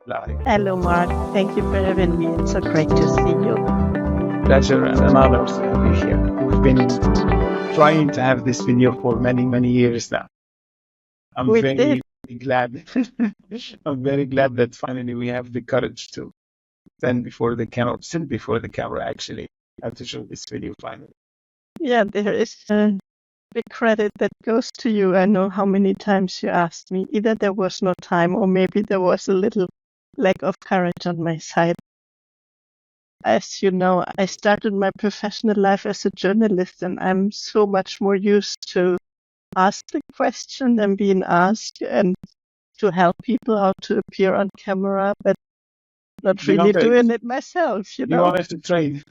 live. Hello, Mark. Thank you for having me. It's so great to see you. Pleasure and an honor to have you here. We've been trying to have this video for many, many years now. I'm We very did. glad. I'm very glad that finally we have the courage to stand before the camera, sit before the camera actually, and to show this video finally. Yeah, there is a big credit that goes to you. I know how many times you asked me. Either there was no time or maybe there was a little lack of courage on my side. As you know, I started my professional life as a journalist, and I'm so much more used to ask the question than being asked, and to help people how to appear on camera, but not You really want doing it myself, you want us to trade?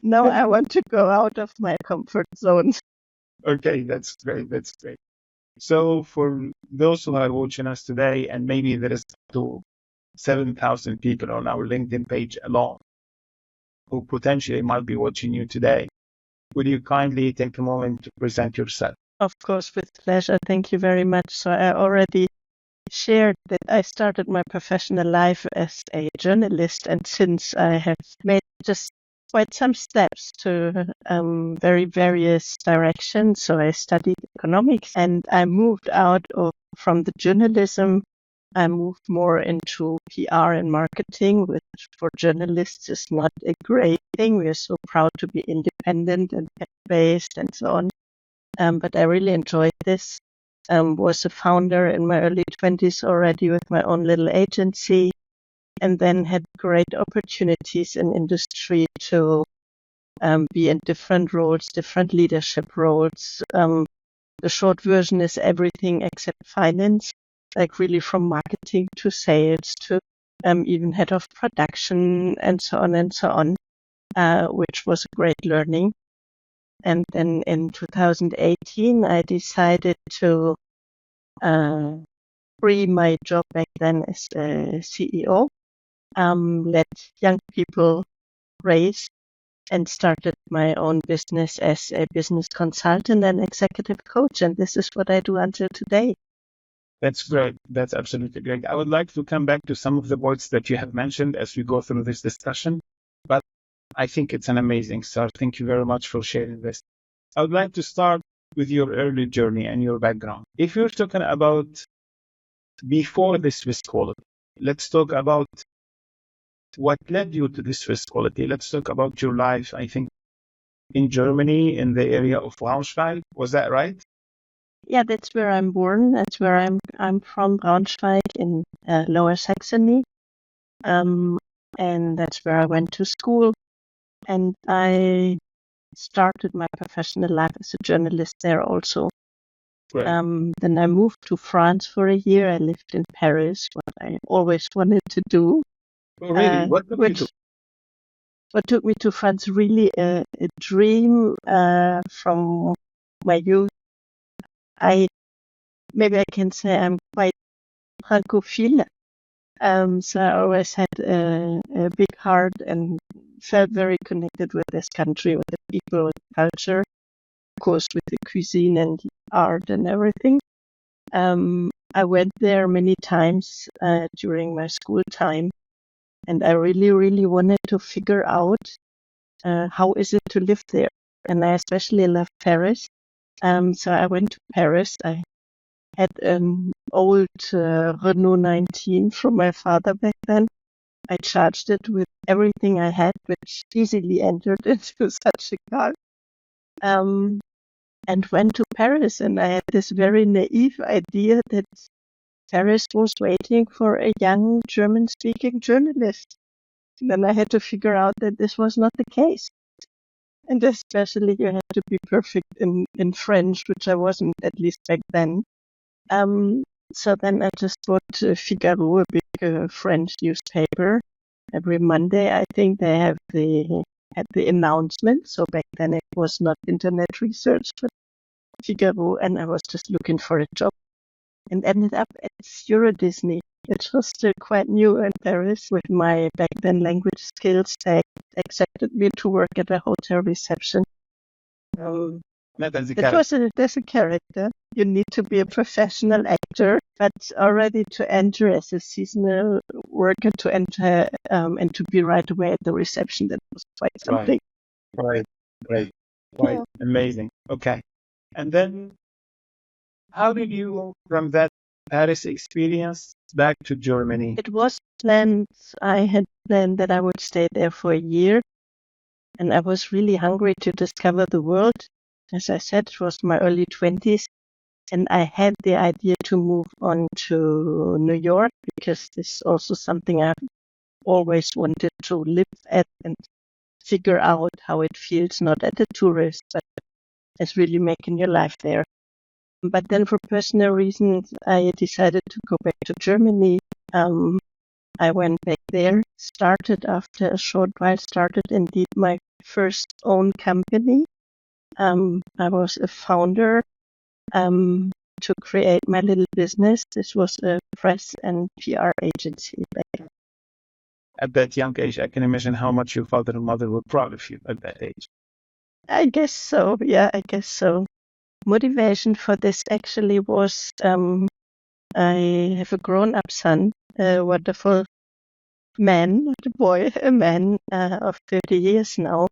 Now I want to go out of my comfort zone. Okay, that's great. That's great. So for those who are watching us today, and maybe there is to 7,000 people on our LinkedIn page alone who potentially might be watching you today, would you kindly take a moment to present yourself? Of course, with pleasure. Thank you very much. So I already shared that I started my professional life as a journalist, and since I have made just quite some steps to very various directions. So I studied economics, and I moved out from the journalism. I moved more into PR and marketing, which for journalists is not a great thing. We are so proud to be independent and based and so on. But I really enjoyed this. Was a founder in my early 20s already with my own little agency, and then had great opportunities in industry to be in different roles, different leadership roles. The short version is everything except finance, like really from marketing to sales to even head of production and so on, which was a great learning. And then in 2018, I decided to free my job back then as a CEO, let young people raise, and started my own business as a business consultant and executive coach. And this is what I do until today. That's great. That's absolutely great. I would like to come back to some of the points that you have mentioned as we go through this discussion, but I think it's an amazing start. Thank you very much for sharing this. I would like to start with your early journey and your background. If you're talking about before this Swiss quality, let's talk about what led you to this Swiss quality. Let's talk about your life, I think, in Germany, in the area of Braunschweig. Was that right? Yeah, that's where I'm born. That's where I'm from, Braunschweig in Lower Saxony. And that's where I went to school. And I started my professional life as a journalist there also. Right. Then I moved to France for a year. I lived in Paris, what I always wanted to do. Oh, really? What took you to? What took me to France? Really a dream from my youth. Maybe I can say I'm quite francophile. So I always had a big heart and felt very connected with this country, with the people, with the culture, of course, with the cuisine and the art and everything. I went there many times during my school time, and I really, really wanted to figure out how is it to live there. And I especially love Paris. So I went to Paris. I had an old Renault 19 from my father back then. I charged it with everything I had, which easily entered into such a car. And went to Paris, and I had this very naive idea that Paris was waiting for a young German-speaking journalist. And then I had to figure out that this was not the case. And especially you had to be perfect in French, which I wasn't, at least back then. So then I just bought Figaro, a big French newspaper. Every Monday, I think they had the announcement. So back then it was not internet research, but Figaro, and I was just looking for a job and ended up at Euro Disney. It was still quite new in Paris. With my back then language skills, they accepted me to work at a hotel reception. Not as a That character. was there's a character. You need to be a professional actor, but already to enter as a seasonal worker, to enter and to be right away at the reception, that was quite Right, something. right, right, right. Yeah. Amazing. Okay. And then how did you, from that Paris experience, back to Germany? It was planned, I had planned that I would stay there for a year, and I was really hungry to discover the world. As I said, it was my early 20s, and I had the idea to move on to New York because this is also something I've always wanted to live at and figure out how it feels, not as a tourist, but as really making your life there. But then for personal reasons, I decided to go back to Germany. I went back there, started after a short while, started indeed my first own company. I was a founder to create my little business. This was a press and PR agency. At that young age, I can imagine how much your father and mother were proud of you at that age. I guess so. Yeah, I guess so. Motivation for this actually was I have a grown-up son, a wonderful man, not a boy, a man of 30 years now.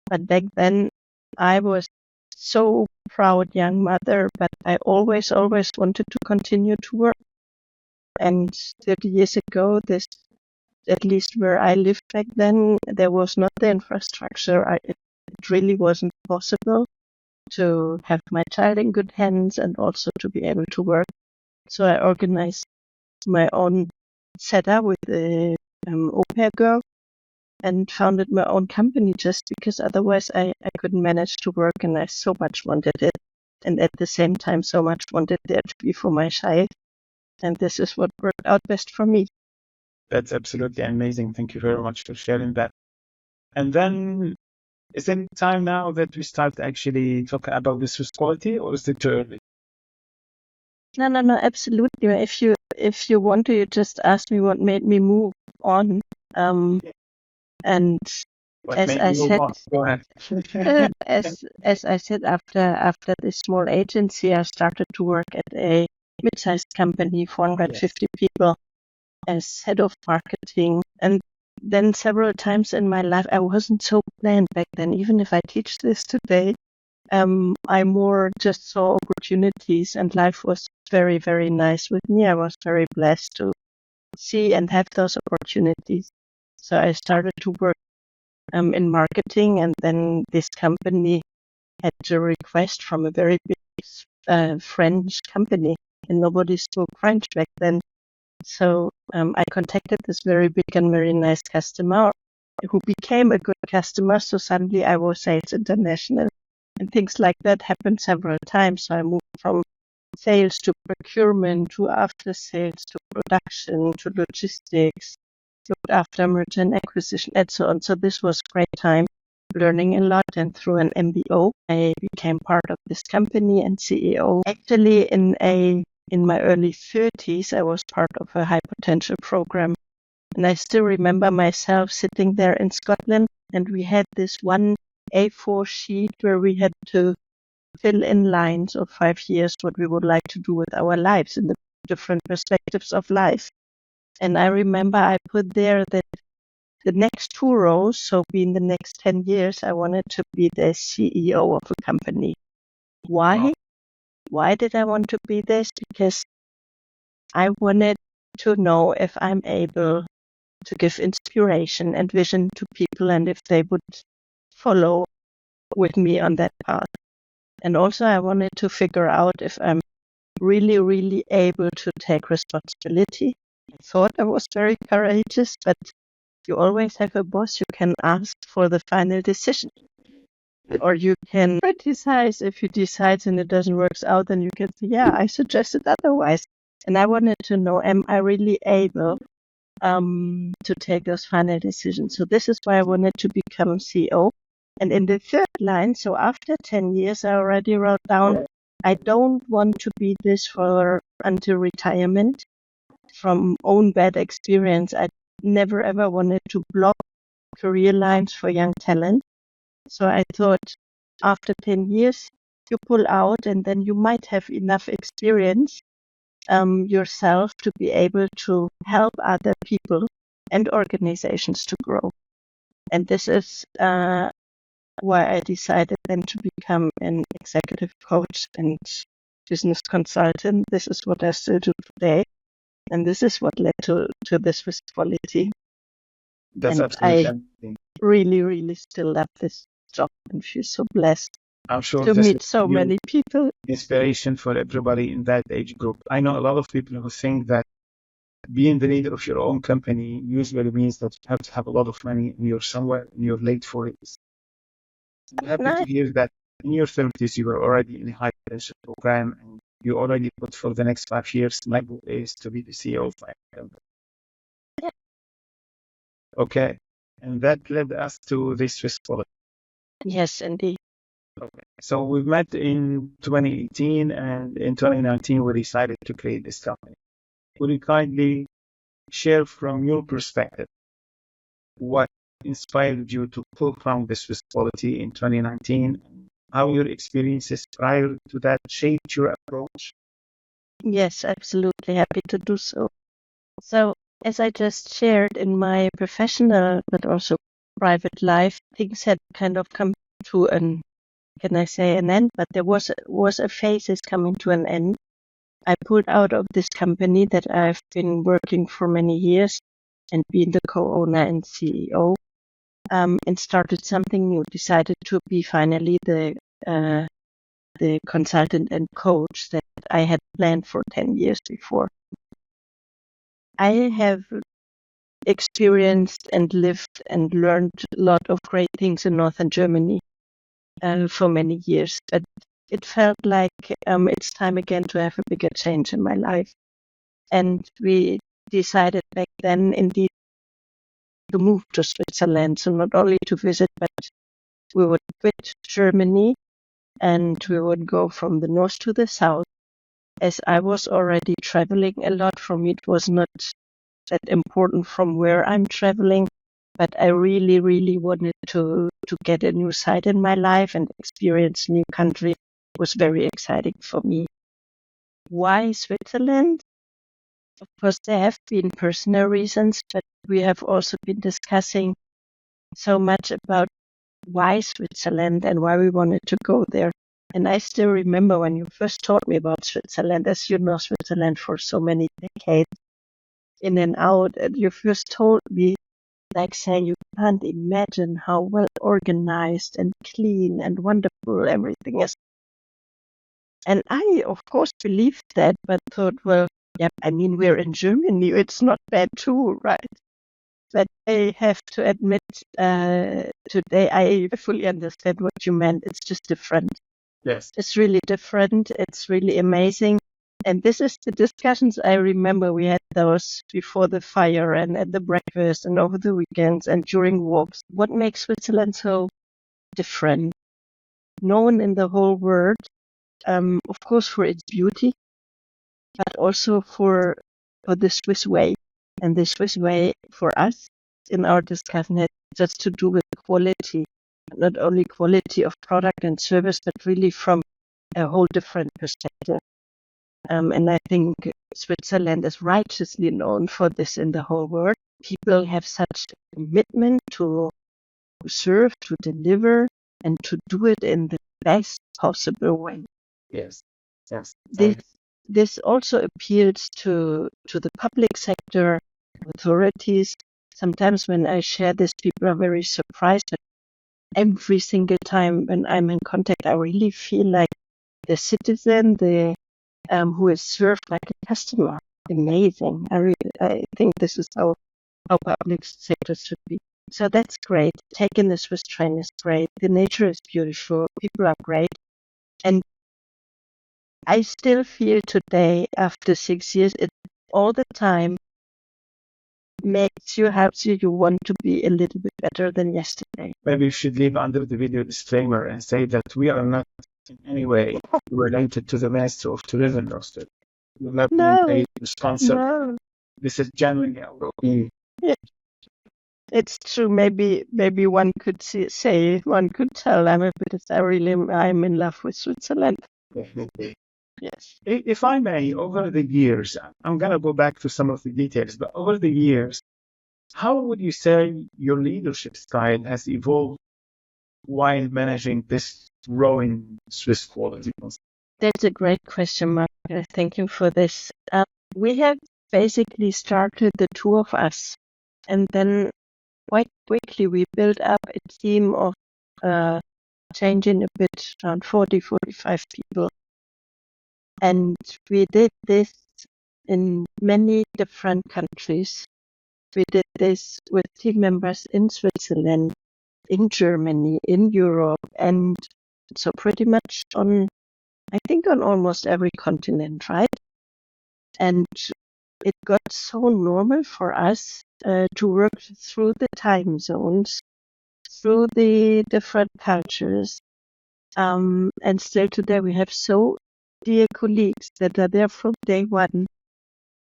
But back then, I was so proud young mother, but I always wanted to continue to work. And 30 years ago, this, at least where I lived back then, there was not the infrastructure. It really wasn't possible to have my child in good hands and also to be able to work. So I organized my own setup with the au pair girl and founded my own company just because otherwise I couldn't manage to work, and I so much wanted it. And at the same time, so much wanted there to be for my child. And this is what worked out best for me. That's absolutely amazing. Thank you very much for sharing that. And then, is it time now that we start actually talking about this with quality, or is it too early? No, absolutely. If you want to, you just ask me what made me move on. And What as made I you move said, on? Go ahead. as I said, after this small agency, I started to work at a mid-sized company, 450 people, as head of marketing. And then several times in my life, I wasn't so planned back then. Even if I teach this today, I more just saw opportunities, and life was very, very nice with me. I was very blessed to see and have those opportunities. So I started to work in marketing, and then this company had a request from a very big French company, and nobody spoke French back then. So I contacted this very big and very nice customer who became a good customer. So suddenly I was sales international, and things like that happened several times. So I moved from sales to procurement to after sales to production to logistics, looked after merger and acquisition, and so on. So this was a great time, learning a lot. And through an MBO, I became part of this company and CEO. Actually, in my early 30s, I was part of a high potential program. And I still remember myself sitting there in Scotland, and we had this one A4 sheet where we had to fill in lines of 5 years what we would like to do with our lives in the different perspectives of life. And I remember I put there that the next 2 rows, so in the next 10 years, I wanted to be the CEO of a company. Why? Wow. Why did I want to be this? Because I wanted to know if I'm able to give inspiration and vision to people and if they would follow with me on that path. And also I wanted to figure out if I'm really, really able to take responsibility. I thought I was very courageous, but you always have a boss you can ask for the final decision. Or you can criticize if you decide and it doesn't work out, then you can say, yeah, I suggested otherwise. And I wanted to know, am I really able to take those final decisions? So this is why I wanted to become CEO. And in the third line, so after 10 years, I already wrote down, I don't want to be this for until retirement. From own bad experience, I never ever wanted to block career lines for young talent. So I thought after 10 years, you pull out, and then you might have enough experience yourself to be able to help other people and organizations to grow. And this is why I decided then to become an executive coach and business consultant. This is what I still do today. And this is what led to this risk quality. That's and absolutely I amazing. really, really still love this job and feel so blessed I'm sure to this meet is so new many people. inspiration for everybody in that age group. I know a lot of people who think that being the leader of your own company usually means that you have to have a lot of money and you're somewhere in your late 40s. I'm happy to hear that in your 30s you were already in a high potential program and you already put for the next 5 years. My goal is to be the CEO of my company. Yeah. Okay. And that led us to this risk quality. Yes, indeed. Okay. So we met in 2018 and in 2019 we decided to create this company. Would you kindly share from your perspective what inspired you to co-found this risk quality in 2019? How your experiences prior to that shaped your approach? Yes, absolutely happy to do so. So, as I just shared in my professional but also private life, things had kind of come to an end, but there was a phase is coming to an end. I pulled out of this company that I've been working for many years and being the co-owner and CEO, and started something new. Decided to be finally the consultant and coach that I had planned for 10 years before. I have experienced and lived and learned a lot of great things in northern Germany for many years, but it felt like it's time again to have a bigger change in my life. And we decided back then indeed to move to Switzerland. So not only to visit, but we would quit Germany and we would go from the north to the south. As I was already traveling a lot, for me it was not that important from where I'm traveling, but I really, really wanted to get a new side in my life and experience new country. It was very exciting for me. Why Switzerland? Of course, there have been personal reasons, but we have also been discussing so much about why Switzerland and why we wanted to go there. And I still remember when you first told me about Switzerland, as you know Switzerland for so many decades, in and out, and you first told me, like saying you can't imagine how well organized and clean and wonderful everything is. And I, of course, believed that, but thought, well, yeah, I mean, we're in Germany, it's not bad too, right? But I have to admit, today I fully understand what you meant. It's just different. Yes. It's really different. It's really amazing. And this is the discussions I remember we had those before the fire and at the breakfast and over the weekends and during walks. What makes Switzerland so different? Known in the whole world, of course, for its beauty, but also for the Swiss way. And the Swiss way for us in our discussion had just to do with quality, not only quality of product and service, but really from a whole different perspective. And I think Switzerland is righteously known for this in the whole world. People have such a commitment to serve, to deliver, and to do it in the best possible way. Yes. Yes. This also appeals to the public sector, authorities. Sometimes when I share this, people are very surprised. But every single time when I'm in contact, I really feel like the citizen, who is served like a customer. Amazing. I think this is how public sectors should be. So that's great. Taking the Swiss train is great. The nature is beautiful. People are great. And I still feel today, after 6 years, it all the time helps you want to be a little bit better than yesterday. Maybe you should leave under the video disclaimer and say that we are not in any way related to the Minister of Tourism roster. We're not being paid to sponsor. No. This is genuinely our opinion. Yeah. It's true. Maybe one could one could tell I'm I'm in love with Switzerland. Definitely. Yes. If I may, over the years, I'm going to go back to some of the details, but over the years, how would you say your leadership style has evolved while managing this growing Swiss quality? That's a great question, Mark. Thank you for this. We have basically started the two of us, and then quite quickly we built up a team of changing a bit around 40, 45 people. And we did this in many different countries. We did this with team members in Switzerland, in Germany, in Europe, and so pretty much I think on almost every continent, right? And it got so normal for us to work through the time zones, through the different cultures. And still today we have so dear colleagues that are there from day one.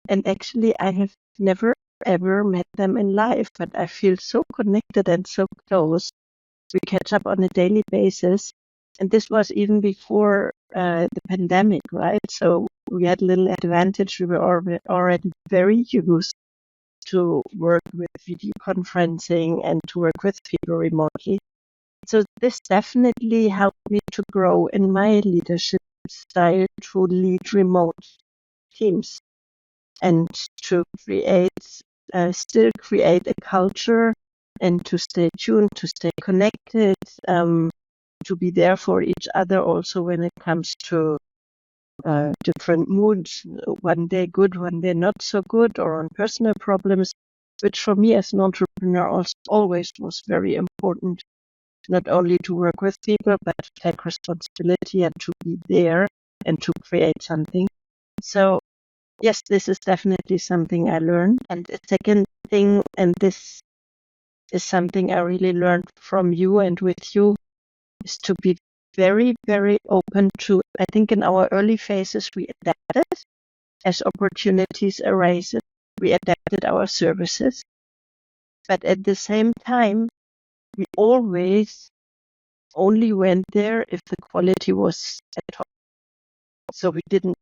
And actually I have never ever met them in life, but I feel so connected and so close. We catch up on a daily basis. And this was even before the pandemic, right? So we had a little advantage. We were already very used to work with video conferencing and to work with people remotely. So this definitely helped me to grow in my leadership style to lead remote teams and to still create a culture and to stay tuned, to stay connected, to be there for each other also when it comes to different moods, one day good, one day not so good, or on personal problems, which for me as an entrepreneur also always was very important, not only to work with people, but to take responsibility and to be there and to create something. So yes, this is definitely something I learned. And the second thing, and this is something I really learned from you and with you, is to be very, very open to, I think in our early phases, we adapted as opportunities arose. We adapted our services. But at the same time, we always only went there if the quality was at top. So we didn't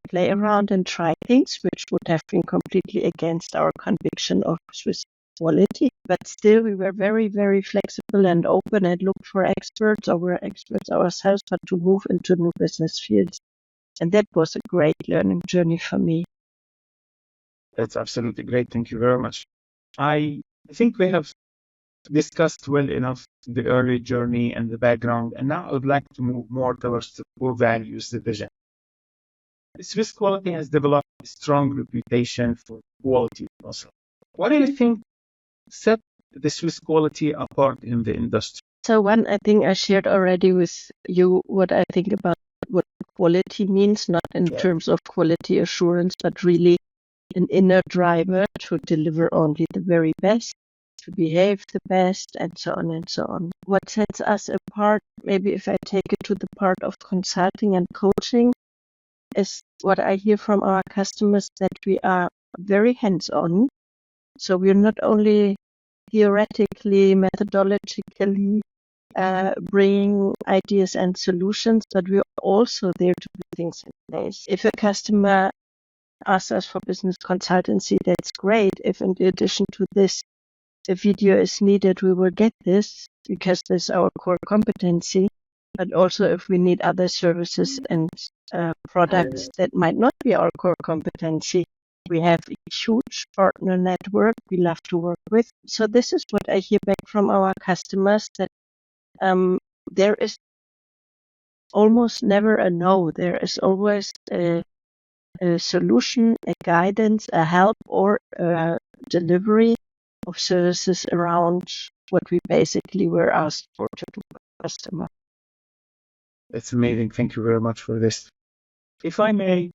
play around and try things which would have been completely against our conviction of Swiss quality. But still, we were very, very flexible and open and looked for experts, or were experts ourselves, but to move into new business fields. And that was a great learning journey for me. That's absolutely great. Thank you very much. I think we have discussed well enough the early journey and the background, and now I would like to move more towards the core values, the vision. Swiss quality has developed a strong reputation for quality also. What do you think set the Swiss quality apart in the industry? So one, I think I shared already with you what I think about what quality means, not in terms of quality assurance, but really an inner driver to deliver only the very best, to behave the best, and so on and so on. What sets us apart, maybe if I take it to the part of consulting and coaching, is what I hear from our customers, that we are very hands-on. So we're not only theoretically, methodologically bringing ideas and solutions, but we're also there to put things in place. If a customer asks us for business consultancy, that's great. If in addition to this, a video is needed, we will get this because this is our core competency. But also if we need other services and products that might not be our core competency, we have a huge partner network we love to work with. So this is what I hear back from our customers, that there is almost never a no. There is always a solution, a guidance, a help, or a delivery of services around what we basically were asked for to do for the customer. That's amazing. Thank you very much for this. If I may,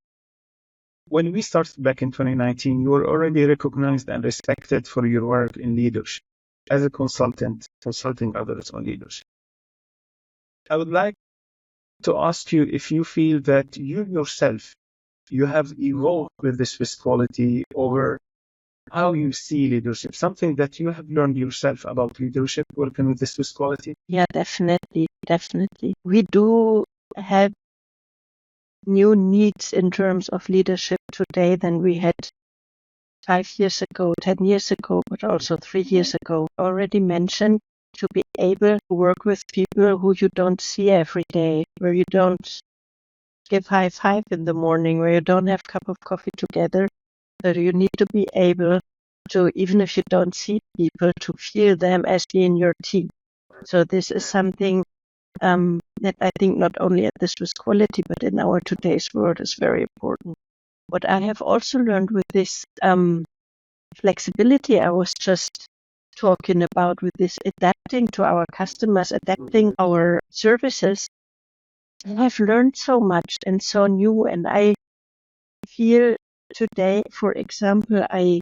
when we started back in 2019, you were already recognized and respected for your work in leadership as a consultant, consulting others on leadership. I would like to ask you if you feel that you yourself, you have evolved with the Swiss quality over how you see leadership, something that you have learned yourself about leadership working with the Swiss quality? Yeah, definitely. Definitely. We do have new needs in terms of leadership today than we had 5 years ago, 10 years ago, but also 3 years ago. Already mentioned, to be able to work with people who you don't see every day, where you don't give high five in the morning, where you don't have a cup of coffee together. So you need to be able to, even if you don't see people, to feel them as being your team. So this is something that I think not only at the Swiss quality, but in our today's world is very important. What I have also learned with this flexibility I was just talking about, with this adapting to our customers, adapting our services, I have learned so much and so new. And I feel today, for example, I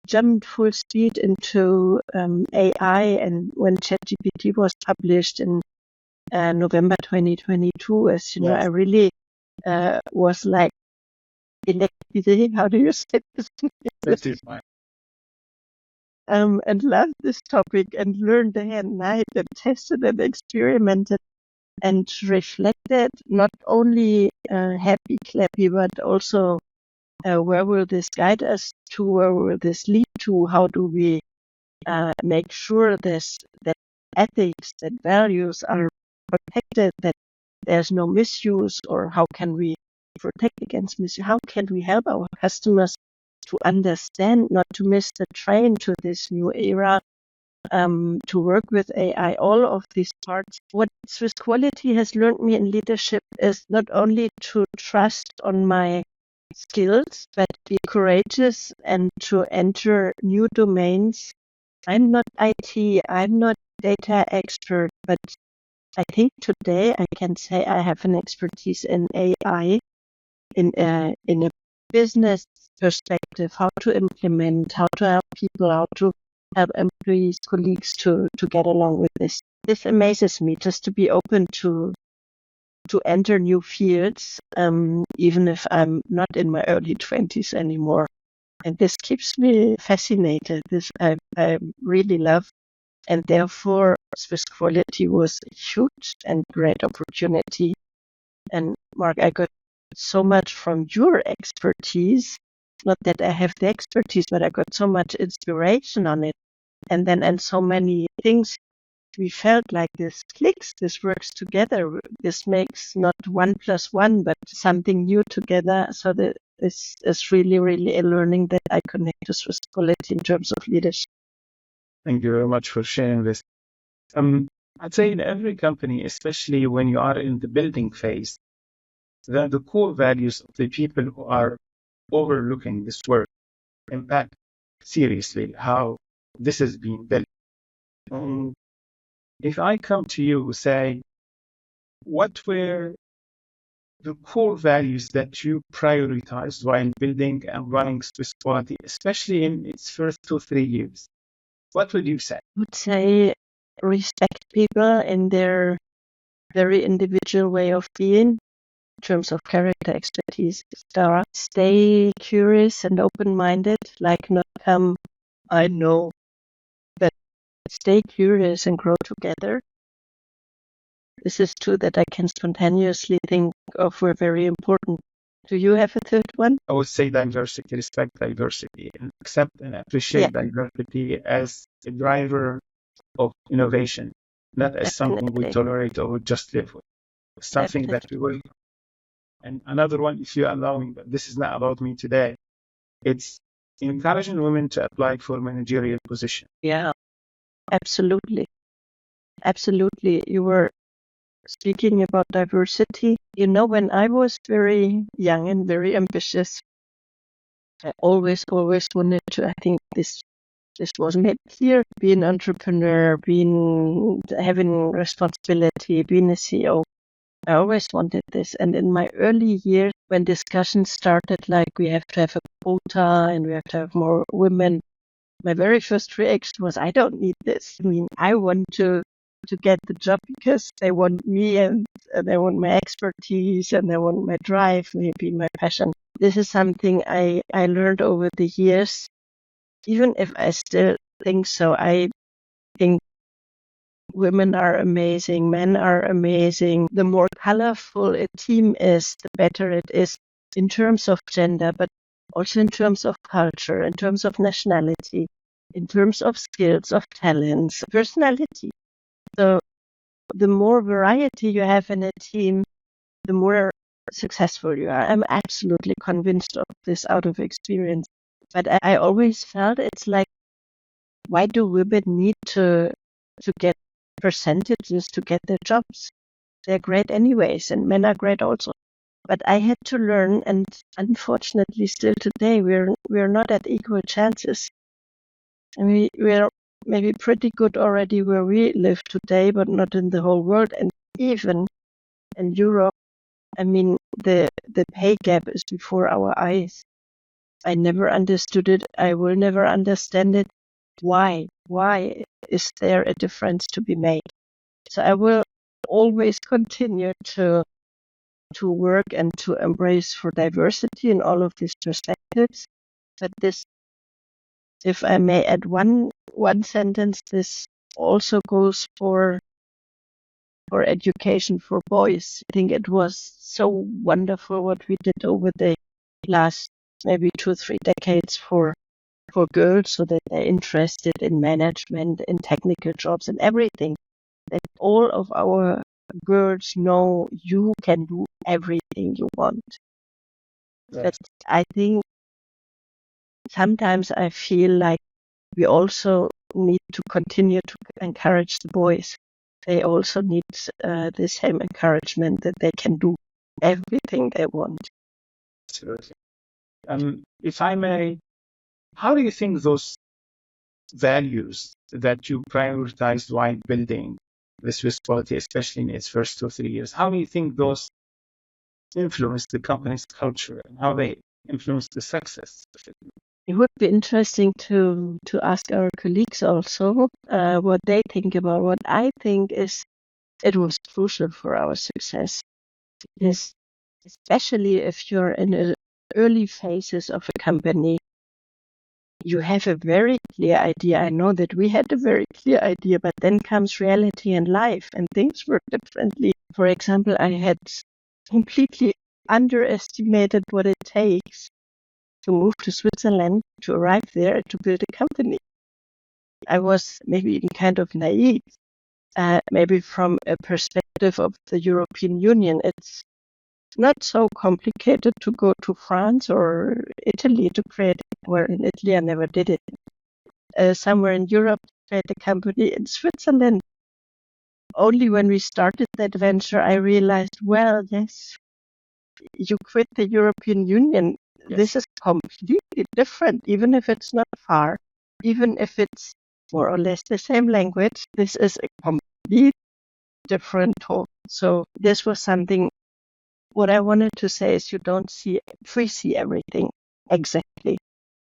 jumped full speed into AI, and when ChatGPT was published in November 2022, as you know, I really was like electric. How do you say this? That is fine. And loved this topic and learned day and night and tested and experimented and reflected, not only happy, clappy, but also where will this guide us to, where will this lead to, how do we make sure that ethics, that values are protected, that there's no misuse, or how can we protect against misuse? How can we help our customers to understand, not to miss the train to this new era, to work with AI, all of these parts. What Swiss Quality has learned me in leadership is not only to trust on my skills, but be courageous and to enter new domains. I'm not IT, I'm not data expert, but I think today I can say I have an expertise in AI, in a business perspective, how to implement, how to help people, how to help employees, colleagues to get along with this. This amazes me, just to be open to enter new fields, even if I'm not in my early 20s anymore. And this keeps me fascinated. This I really love. And therefore, Swiss Quality was a huge and great opportunity. And Mark, I got so much from your expertise. Not that I have the expertise, but I got so much inspiration on it. And so many things we felt like this clicks, this works together. This makes not 1 + 1, but something new together. So that this is really, really a learning that I connect to Swiss Quality in terms of leadership. Thank you very much for sharing this. I'd say in every company, especially when you are in the building phase, that the core values of the people who are overlooking this work impact seriously how this is being built. If I come to you, say, what were the core values that you prioritized while building and running Swiss Quality, especially in its first 2-3 years? What would you say? I would say respect people in their very individual way of being, in terms of character, expertise, etc. Stay curious and open-minded, like not I know, but stay curious and grow together. This is two that I can spontaneously think of were very important. Do you have a third one? I would say diversity, respect diversity, and accept and appreciate diversity as a driver of innovation, not as something we tolerate or we just live with. Something that we will. And another one, if you allow me, but this is not about me today, it's encouraging women to apply for managerial position. Yeah, absolutely. Absolutely. You were speaking about diversity. You know, when I was very young and very ambitious, I always wanted to, I think this was made clear, be an entrepreneur, having responsibility, being a CEO. I always wanted this. And in my early years, when discussions started, like we have to have a quota and we have to have more women, my very first reaction was, I don't need this. I mean, I want to get the job because they want me and they want my expertise and they want my drive, maybe my passion. This is something I learned over the years. even if I still think so, I think women are amazing, men are amazing. The more colorful a team is, the better it is in terms of gender, but also in terms of culture, in terms of nationality, in terms of skills, of talents, personality. So the more variety you have in a team, the more successful you are. I'm absolutely convinced of this out of experience. But I always felt it's like, why do women need to get percentages to get their jobs? They're great anyways, and men are great also. But I had to learn, and unfortunately, still today, we're not at equal chances. And we're maybe pretty good already where we live today, but not in the whole world. And even in Europe, I mean, the pay gap is before our eyes. I never understood it. I will never understand it. Why? Why is there a difference to be made? So I will always continue to work and to embrace for diversity in all of these perspectives. But this, if I may add one sentence, this also goes for education for boys. I think it was so wonderful what we did over the last maybe 2-3 decades for girls, so that they're interested in management, in technical jobs and everything. That all of our girls know you can do everything you want. Yes. But I think sometimes I feel like we also need to continue to encourage the boys. They also need the same encouragement that they can do everything they want. Absolutely. If I may, how do you think those values that you prioritized while building the Swiss quality, especially in its first 2-3 years, how do you think those influence the company's culture and how they influence the success? It would be interesting to ask our colleagues also what they think about. What I think is it was crucial for our success. Yes, especially if you're in the early phases of a company, you have a very clear idea. I know that we had a very clear idea, but then comes reality and life, and things work differently. For example, I had completely underestimated what it takes to move to Switzerland, to arrive there, to build a company. I was maybe even kind of naive, maybe from a perspective of the European Union. It's not so complicated to go to France or Italy to create, where in Italy I never did it. Somewhere in Europe to create a company. In Switzerland, only when we started that venture, I realized, well, yes, you quit the European Union. Yes. This is completely different, even if it's not far, even if it's more or less the same language. This is a complete different talk. So this was something. What I wanted to say is you don't foresee everything exactly.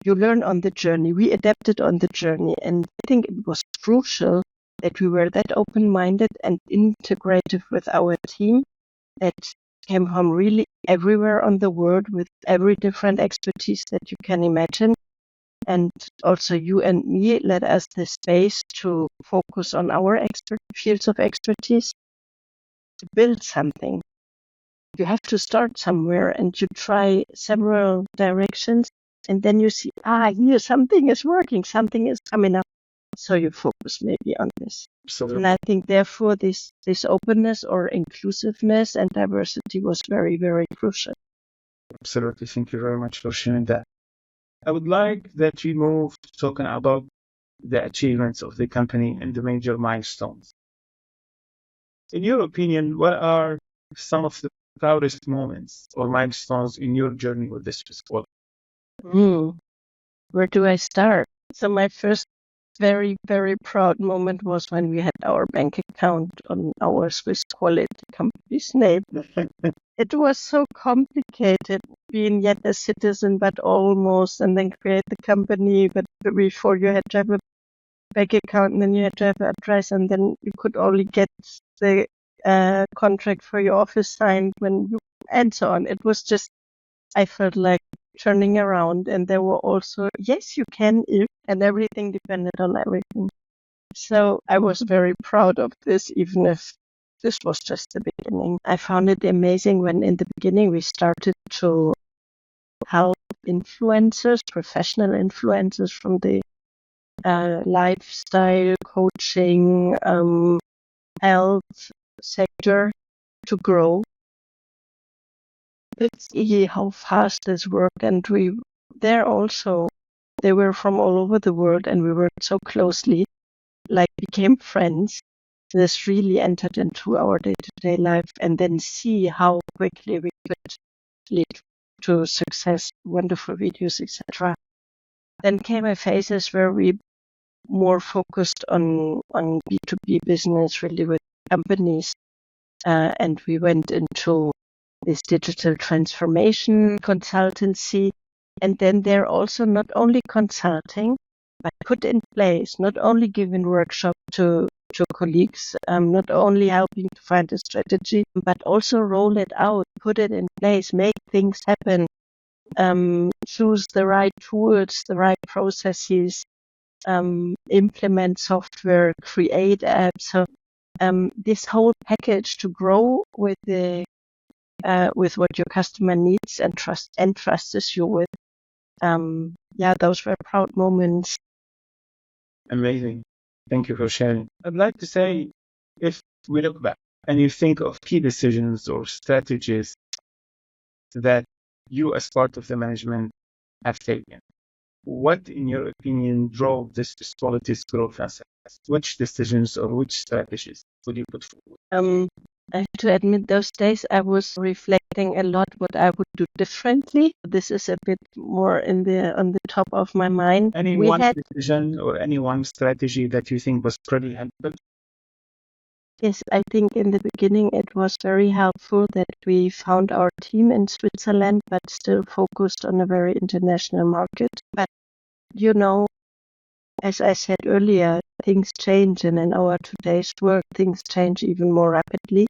You learn on the journey. We adapted on the journey, and I think it was crucial that we were that open-minded and integrative with our team that came from really everywhere on the world with every different expertise that you can imagine. And also you and me let us the space to focus on our fields of expertise to build something. You have to start somewhere and you try several directions and then you see, here something is working, something is coming up. So you focus maybe on this. Absolutely. And I think therefore this openness or inclusiveness and diversity was very, very crucial. Absolutely. Thank you very much for sharing that. I would like that we move to talking about the achievements of the company and the major milestones. In your opinion, what are some of the proudest moments or milestones in your journey with this Swiss quality? Where do I start? So my first very, very proud moment was when we had our bank account on our Swiss quality company's name. It was so complicated being yet a citizen, but almost, and then create the company. But before you had to have a bank account, and then you had to have an address, and then you could only get the contract for your office signed and so on. It was just, I felt like turning around. And there were also, yes, you can if, and everything depended on everything. So I was very proud of this, even if this was just the beginning. I found it amazing when in the beginning we started to help influencers, professional influencers from the lifestyle coaching, health sector to grow. Let's see how fast this worked, and they were from all over the world, and we worked so closely, like became friends. This really entered into our day-to-day life, and then see how quickly we could lead to success, wonderful videos, etc. Then came a phases where we more focused on B2B business, really with companies, and we went into this digital transformation consultancy. And then they're also not only consulting, but put in place, not only giving workshops to colleagues, not only helping to find a strategy, but also roll it out, put it in place, make things happen, choose the right tools, the right processes, implement software, create apps. So this whole package to grow with what your customer needs and trusts you with. Those were proud moments. Amazing. Thank you for sharing. I'd like to say, if we look back and you think of key decisions or strategies that you as part of the management have taken, what, in your opinion, drove this quality's growth and success? Which decisions or which strategies would you put forward? I have to admit, those days I was reflecting a lot what I would do differently. This is a bit more on the top of my mind. Any one decision or any one strategy that you think was pretty helpful? Yes, I think in the beginning it was very helpful that we found our team in Switzerland, but still focused on a very international market. But, as I said earlier, things change, and in our today's world, things change even more rapidly.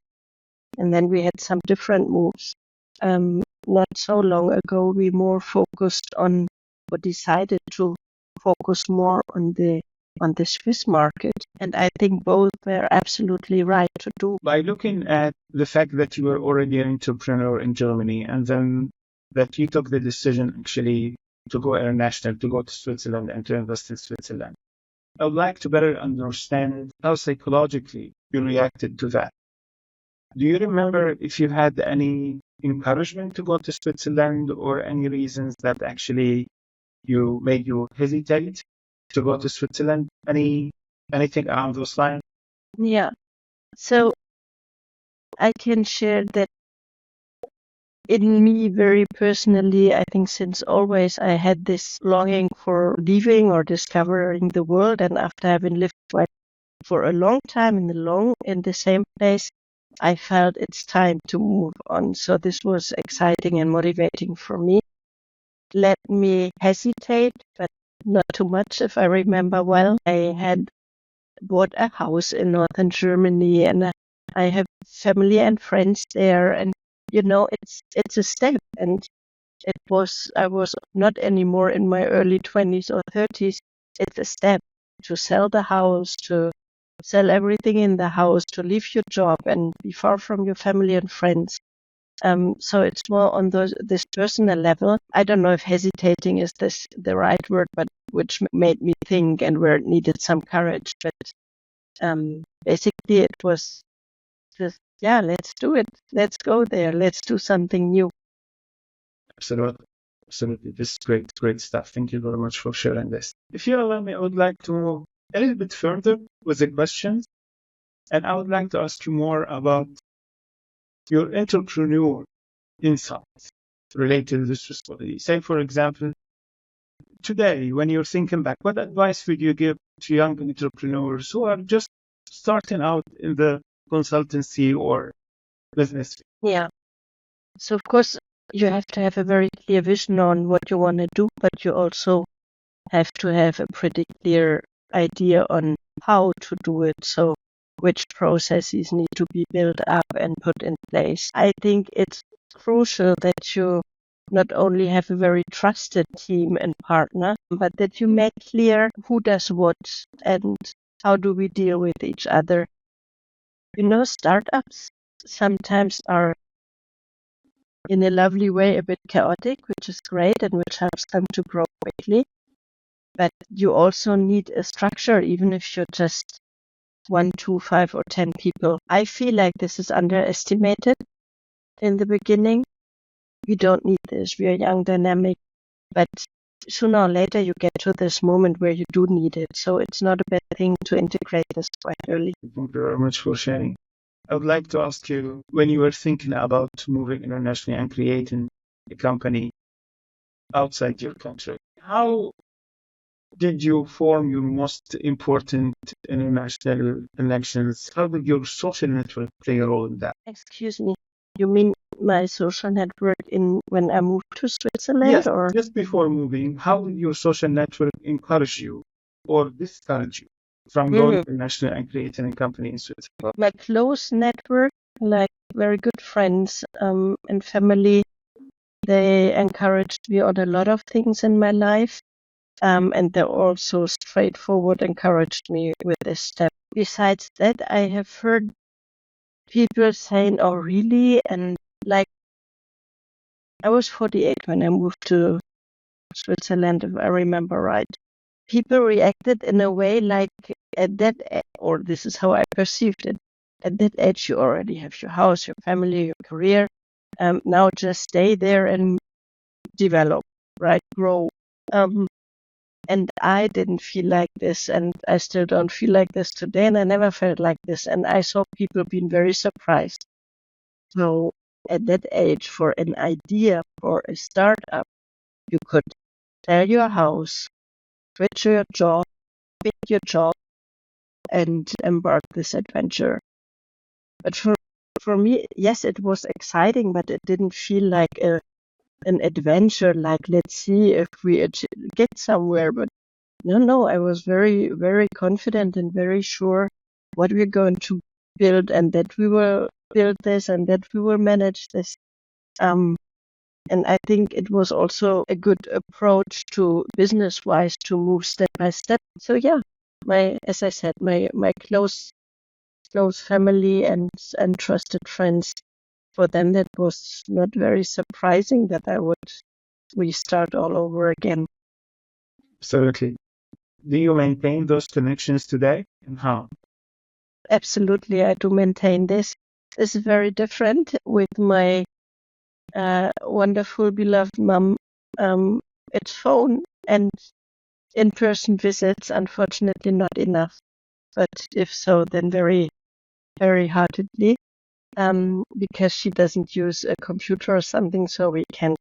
And then we had some different moves. Not so long ago, we more focused on, or decided to focus more on the Swiss market. And I think both were absolutely right to do. By looking at the fact that you were already an entrepreneur in Germany, and then that you took the decision actually to go international, to go to Switzerland and to invest in Switzerland, I would like to better understand how psychologically you reacted to that. Do you remember if you had any encouragement to go to Switzerland, or any reasons that actually made you hesitate to go to Switzerland? Anything along those lines? Yeah. So I can share that in me very personally, I think since always I had this longing for leaving or discovering the world. And after having lived for a long time in the same place, I felt it's time to move on. So this was exciting and motivating for me. Let me hesitate, but not too much, if I remember well. I had bought a house in northern Germany, and I have family and friends there, and it's a step. And I was not anymore in my early 20s or 30s. It's a step to sell the house, to sell everything in the house, to leave your job and be far from your family and friends. So it's more on this personal level. I don't know if hesitating is the right word, but which made me think, and where it needed some courage. But basically it was just, let's do it. Let's go there. Let's do something new. Absolutely. Absolutely. This is great stuff. Thank you very much for sharing this. If you allow me, I would like to move a little bit further with the questions. And I would like to ask you more about your entrepreneur insights related to this responsibility. Say, for example, today, when you're thinking back, what advice would you give to young entrepreneurs who are just starting out in the consultancy or business? Yeah. So, of course, you have to have a very clear vision on what you want to do, but you also have to have a pretty clear idea on how to do it. So, which processes need to be built up and put in place. I think it's crucial that you not only have a very trusted team and partner, but that you make clear who does what and how do we deal with each other. Startups sometimes are in a lovely way a bit chaotic, which is great and which helps them to grow quickly. But you also need a structure, even if you're just 1, 2, 5, or 10 people. I feel like this is underestimated in the beginning. We don't need this. We are young, dynamic, but sooner or later you get to this moment where you do need it. So it's not a bad thing to integrate this quite early. Thank you very much for sharing. I would like to ask you, when you were thinking about moving internationally and creating a company outside your country, how did you form your most important international connections? How did your social network play a role in that? Excuse me, you mean my social network when I moved to Switzerland? Yes, or just before moving, how did your social network encourage you or discourage you from going international and creating a company in Switzerland? My close network, like very good friends and family, they encouraged me on a lot of things in my life. And they also straightforward encouraged me with this step. Besides that, I have heard people saying, "Oh, really?" And like, I was 48 when I moved to Switzerland, if I remember right. People reacted in a way like at that, or this is how I perceived it. At that age, you already have your house, your family, your career. Now just stay there and develop, right? Grow. And I didn't feel like this, and I still don't feel like this today, and I never felt like this. And I saw people being very surprised. So at that age, for an idea for a startup, you could sell your house, quit your job, quit your job, and embark this adventure. But for me, yes, it was exciting, but it didn't feel like an adventure. Like, let's see if we get somewhere. But no, I was very, very confident and very sure what we're going to build, and that we will build this, and that we will manage this. And I think it was also a good approach to business-wise to move step by step. So yeah, as I said, my close family and trusted friends, for them that was not very surprising that I would restart all over again. Absolutely. Do you maintain those connections today, and how? Absolutely, I do maintain this. This is very different with my wonderful, beloved mom. It's phone and in-person visits, unfortunately not enough. But if so, then very, very heartedly. Because she doesn't use a computer or something, so we can't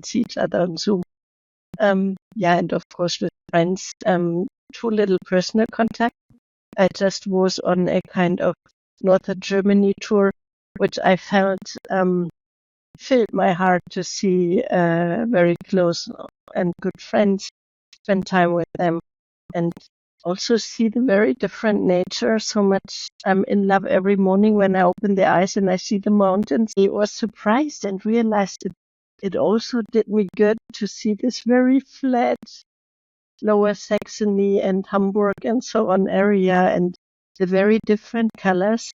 see each other on Zoom. Yeah, and of course with friends, too little personal contact. I just was on a kind of northern Germany tour, which I felt filled my heart to see very close and good friends, spend time with them, and also see the very different nature. So much I'm in love every morning when I open the eyes and I see the mountains. I was surprised and realized it also did me good to see this very flat Lower Saxony and Hamburg and so on area, and the very different colors.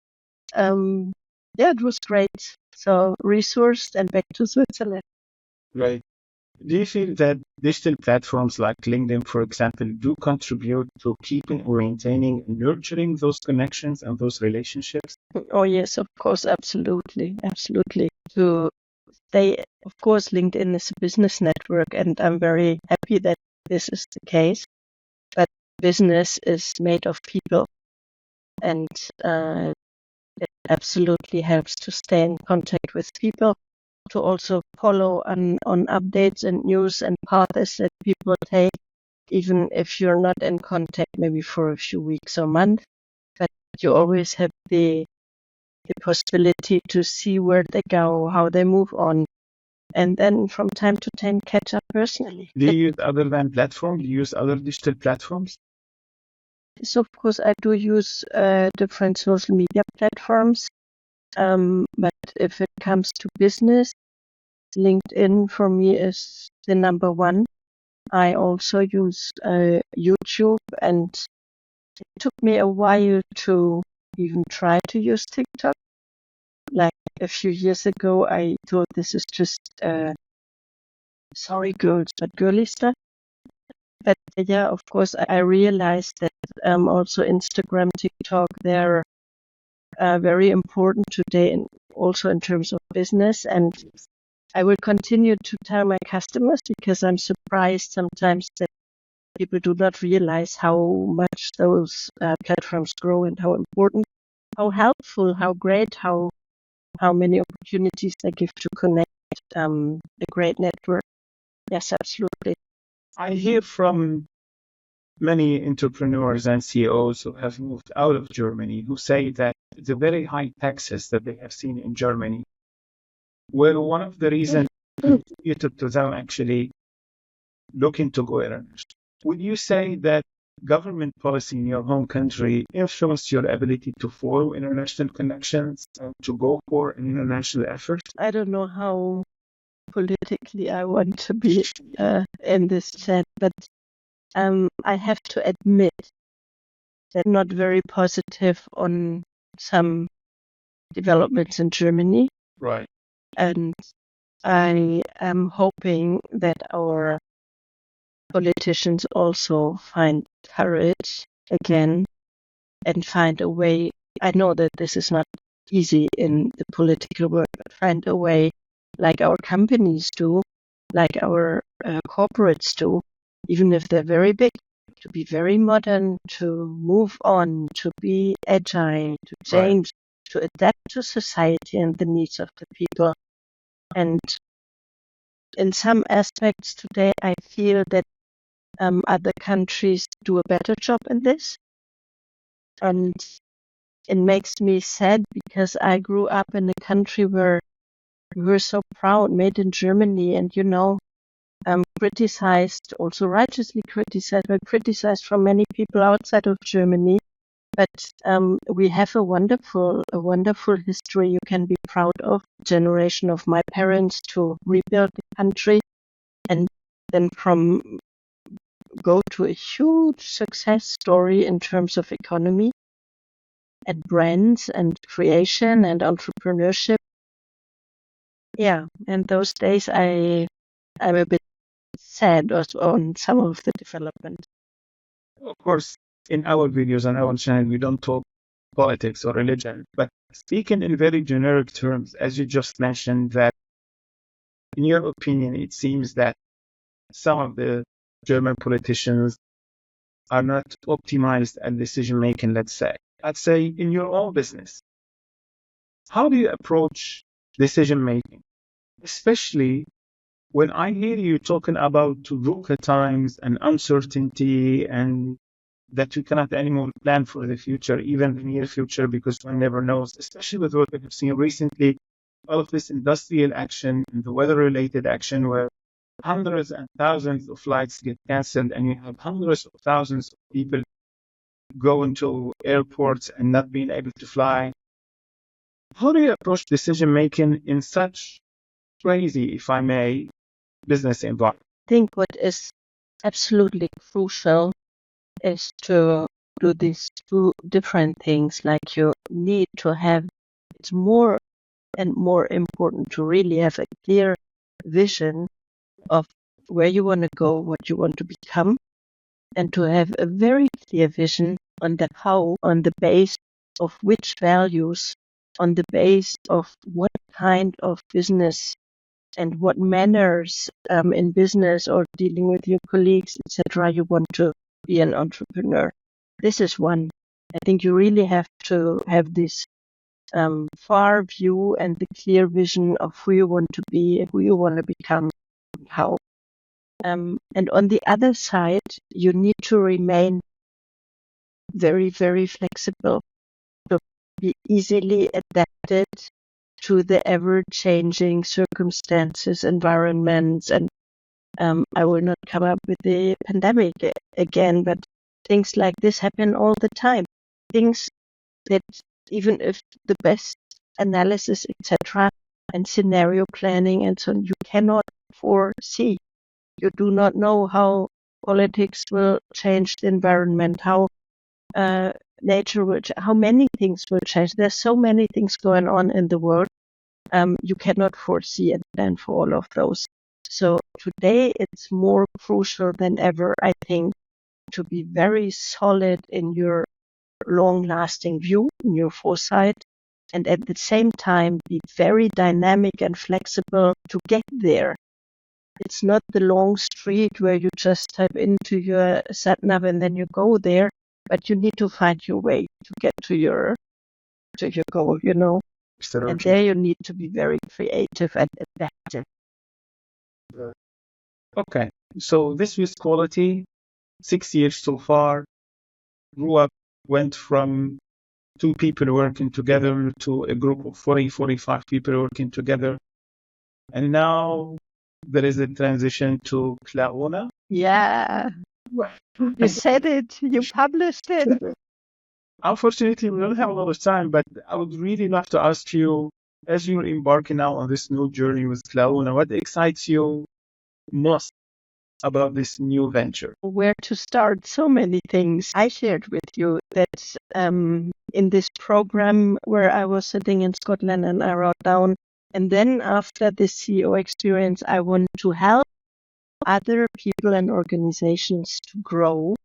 Yeah, it was great. So resourced and back to Switzerland. Right. Do you feel that digital platforms like LinkedIn, for example, do contribute to keeping or maintaining and nurturing those connections and those relationships? Oh yes, of course, absolutely, absolutely. To stay, of course, LinkedIn is a business network, and I'm very happy that this is the case. But business is made of people, and it absolutely helps to stay in contact with people, to also follow on updates and news and paths that people take, even if you're not in contact maybe for a few weeks or months. But you always have the possibility to see where they go, how they move on, and then from time to time catch up personally. Do you use other than platforms? Do you use other digital platforms? So of course I do use different social media platforms, but if it comes to business, LinkedIn for me is the number one. I also use YouTube, and it took me a while to even try to use TikTok. Like a few years ago, I thought this is just sorry girls, but girly stuff. But yeah, of course, I realized that also Instagram, TikTok, they're very important today, and also in terms of business. And I will continue to tell my customers, because I'm surprised sometimes that people do not realize how much those platforms grow and how important, how helpful, how great, how many opportunities they give to connect a great network. Yes, absolutely. I hear from many entrepreneurs and CEOs who have moved out of Germany who say that the very high taxes that they have seen in Germany were one of the reasons contributed to them actually looking to go international. Would you say that government policy in your home country influenced your ability to follow international connections and to go for an international effort? I don't know how politically I want to be in this chat, but I have to admit that I'm not very positive on some developments in Germany. Right. And I am hoping that our politicians also find courage again and find a way. I know that this is not easy in the political world, but find a way, like our companies do, like our corporates do, even if they're very big, to be very modern, to move on, to be agile, to change, to adapt to society and the needs of the people. And in some aspects today, I feel that other countries do a better job in this. And it makes me sad, because I grew up in a country where we were so proud, made in Germany, and criticized, also righteously criticized, but criticized from many people outside of Germany. But we have a wonderful history you can be proud of. Generation of my parents to rebuild the country, and then go to a huge success story in terms of economy and brands and creation and entrepreneurship. Yeah, and those days I'm a bit sad also on some of the development. Of course, in our videos on our channel, we don't talk politics or religion, but speaking in very generic terms, as you just mentioned, that in your opinion, it seems that some of the German politicians are not optimized at decision making, let's say. I'd say in your own business, how do you approach decision making? Especially when I hear you talking about VUCA times and uncertainty, and that we cannot anymore plan for the future, even the near future, because one never knows, especially with what we have seen recently, all of this industrial action and the weather-related action where hundreds and thousands of flights get canceled, and you have hundreds of thousands of people going to airports and not being able to fly. How do you approach decision making in such crazy, if I may, business environment? I think what is absolutely crucial is to do these two different things. Like, you need to have, it's more and more important to really have a clear vision of where you want to go, what you want to become, and to have a very clear vision on the how, on the base of which values, on the base of what kind of business and what manners in business or dealing with your colleagues, etc., you want to be an entrepreneur. This is one. I think you really have to have this far view and the clear vision of who you want to be, who you want to become, how. And on the other side, you need to remain very, very flexible, to be easily adapted to the ever-changing circumstances, environments, and I will not come up with the pandemic again, but things like this happen all the time. Things that, even if the best analysis, etc., and scenario planning and so on. You cannot foresee. You do not know how politics will change the environment, how nature will, how many things will change. There's so many things going on in the world. You cannot foresee and plan for all of those. So today it's more crucial than ever, I think, to be very solid in your long-lasting view, in your foresight, and at the same time be very dynamic and flexible to get there. It's not the long street where you just type into your sat-nav and then you go there, but you need to find your way to get to your goal, you know. And there you need to be very creative and adaptive. Okay, so this was quality, 6 years so far, grew up, went from 2 people working together to a group of 40, 45 people working together. And now there is a transition to Claruna. Yeah, you said it, you published it. Unfortunately, we don't have a lot of time, but I would really love to ask you, as you're embarking now on this new journey with Claruna, what excites you most about this new venture? Where to start? So many things. I shared with you that in this program where I was sitting in Scotland and I wrote down, and then after this CEO experience, I want to help other people and organizations to grow,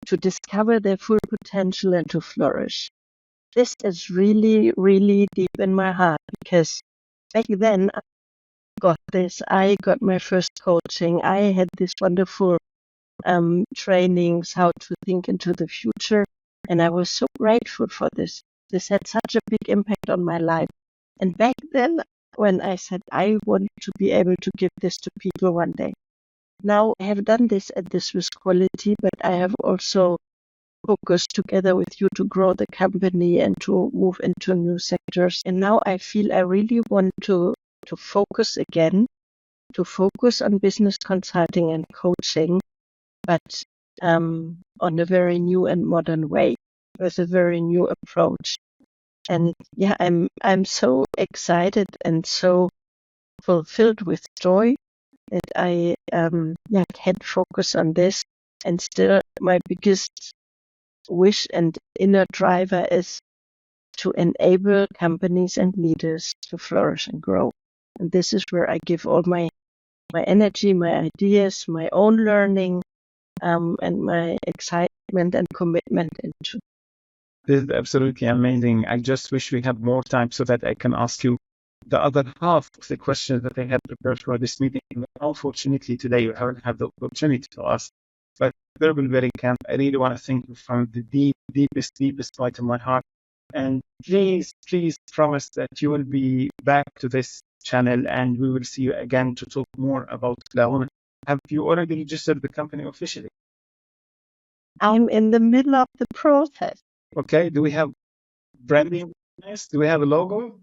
to discover their full potential and to flourish. This is really, really deep in my heart because back then I got this. I got my first coaching. I had this wonderful trainings, how to think into the future. And I was so grateful for this. This had such a big impact on my life. And back then, when I said I want to be able to give this to people one day. Now I have done this at the Swiss Quality, but I have also focused together with you to grow the company and to move into new sectors. And now I feel I really want to focus again, to focus on business consulting and coaching, but on a very new and modern way, with a very new approach. And yeah, I'm so excited and so fulfilled with joy that I can focus on this. And still, my biggest wish and inner driver is to enable companies and leaders to flourish and grow. And this is where I give all my energy, my ideas, my own learning, and my excitement and commitment into. This is absolutely amazing. I just wish we had more time so that I can ask you the other half of the questions that I had prepared for this meeting. Unfortunately, today you haven't had the opportunity to ask. But Bärbel Wetenkamp, I really want to thank you from the deepest part of my heart. And please promise that you will be back to this channel and we will see you again to talk more about Claruna. Have you already registered the company officially? I'm in the middle of the process. Okay. Do we have branding? Do we have a logo?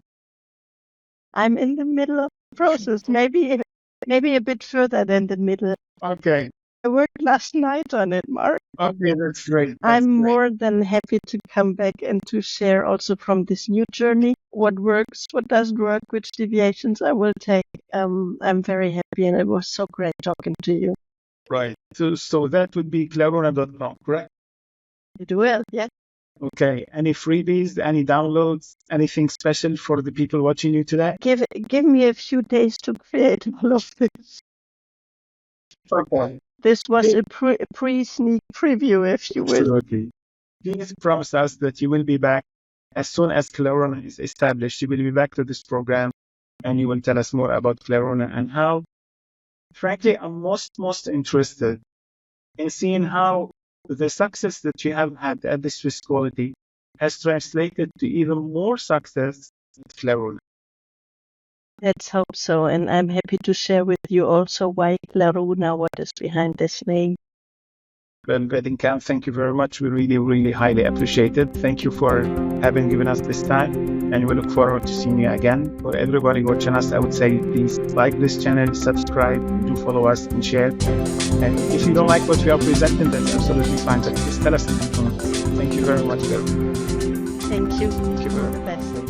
I'm in the middle of the process. Maybe a bit further than the middle. Okay. I worked last night on it, Mark. Okay, that's great. I'm more than happy to come back and to share also from this new journey what works, what doesn't work, which deviations I will take. I'm very happy and it was so great talking to you. Right. So that would be claruna.com, correct? It will, yes. Okay. Any freebies, any downloads, anything special for the people watching you today? Give me a few days to create all of this. Okay. This was a pre-sneak preview, if you will. Absolutely. Please promise us that you will be back as soon as Claruna is established. You will be back to this program and you will tell us more about Claruna and how. Frankly, I'm most interested in seeing how the success that you have had at the Swiss Quality has translated to even more success at Claruna. Let's hope so. And I'm happy to share with you also why Claruna, what is behind this name. Bärbel Wetenkamp, thank you very much. We really highly appreciate it. Thank you for having given us this time, and we look forward to seeing you again. For everybody watching us, I would say please like this channel, subscribe, do follow us and share. And if you don't like what we are presenting, that's absolutely fine, but please tell us in the comments. Thank you very much, Bärbel. Thank you. Thank you very much. All the best.